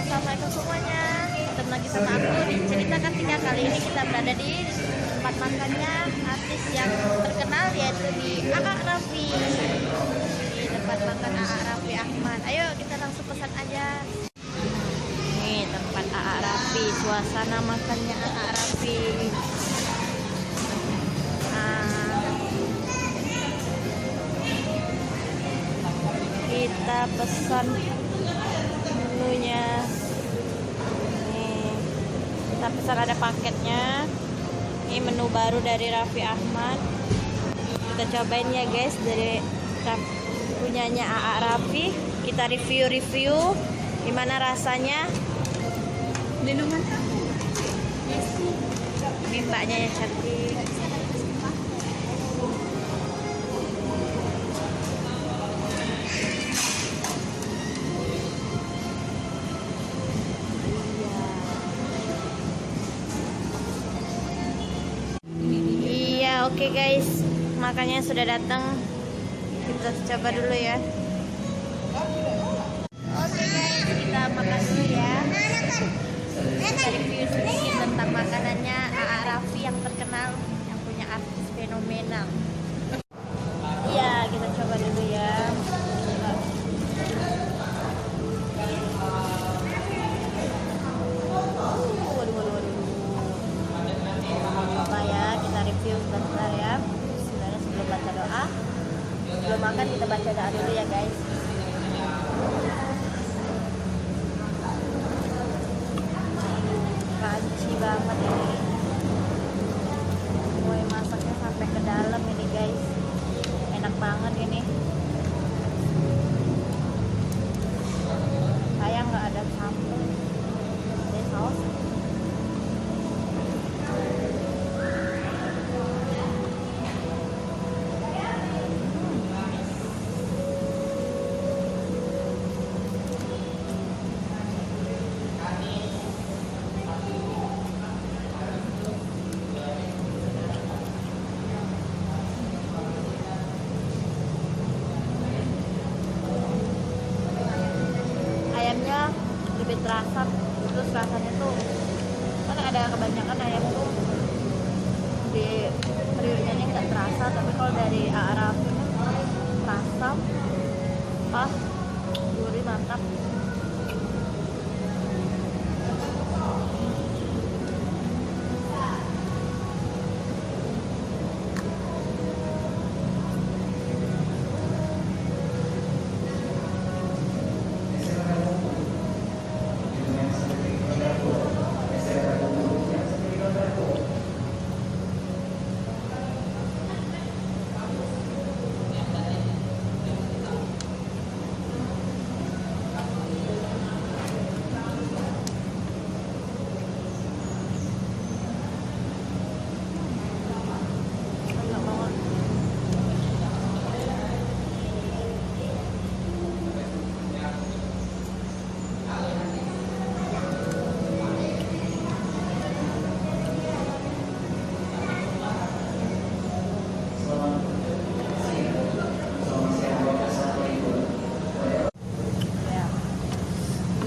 assalamualaikum semuanya. Ketemu lagi sama aku di Ceritakan Tiga. Kali ini kita berada di tempat makannya artis yang terkenal, yaitu di Aa Raffi. Di tempat makan Aa Raffi Ahmad. Ayo kita langsung pesan aja. Nih tempat Aa Raffi, suasana makannya Aa Raffi. Kita pesan menunya. Nih, kita pesan, ada paketnya. Ini menu baru dari Raffi Ahmad. Kita cobain ya guys, dari punyanya Aa Raffi. Kita review gimana rasanya. Minuman Ini mbaknya yang cantik. Oke guys, makannya sudah datang. Kita coba dulu ya. Oke guys, kita makan dulu ya. Kita review sedikit tentang makanannya Aa Raffi yang terkenal, yang punya artis fenomenal. Iya, kita coba dulu ya. Review sebentar ya. Sebenarnya sebelum baca doa, sebelum makan kita baca doa dulu ya guys. Crunchy banget ini. Woi, masaknya sampai ke dalam ini guys. Enak banget ini. Sayang nggak ada sambal. Ada saus. Ayamnya lebih terasa, terus rasanya tuh kan ada kebanyakan ayam tuh di periuknya nggak terasa, tapi kalau dari Aa Raffi terasa, pas, gurih, mantap.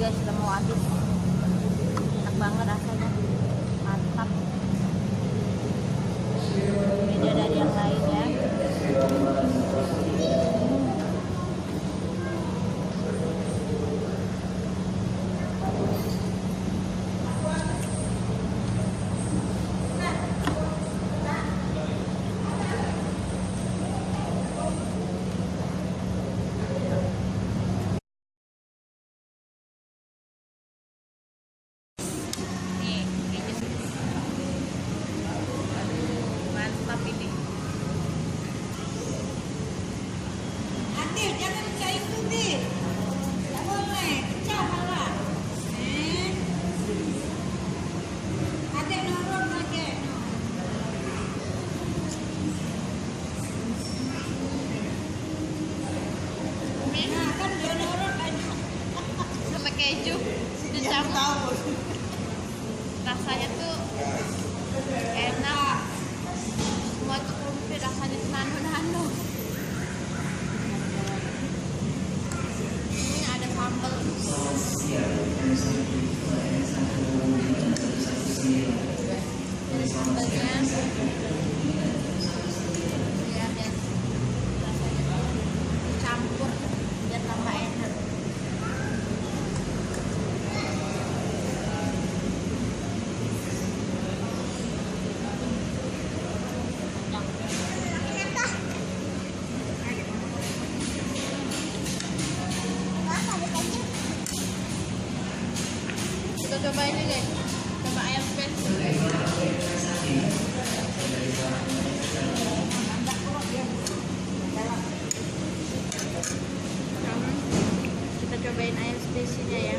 Sudah mau habis. Enak banget rasanya, mantap. Beda dari yang lain ya. jangan saya ikuti. Tidak boleh, pecah malah. Adek nurut adek. Nah kan dia nurut aja. Sampai keju dicampur. Rasanya tuh enak. Semua tuh komplit, rasanya tuh nano-nano. Ini ada sambal. Jadi sambalnya biar yang rasanya campur biar tambah enak. Kita coba ini guys, coba ayam spesial. Kita cobain ayam spesialnya ya.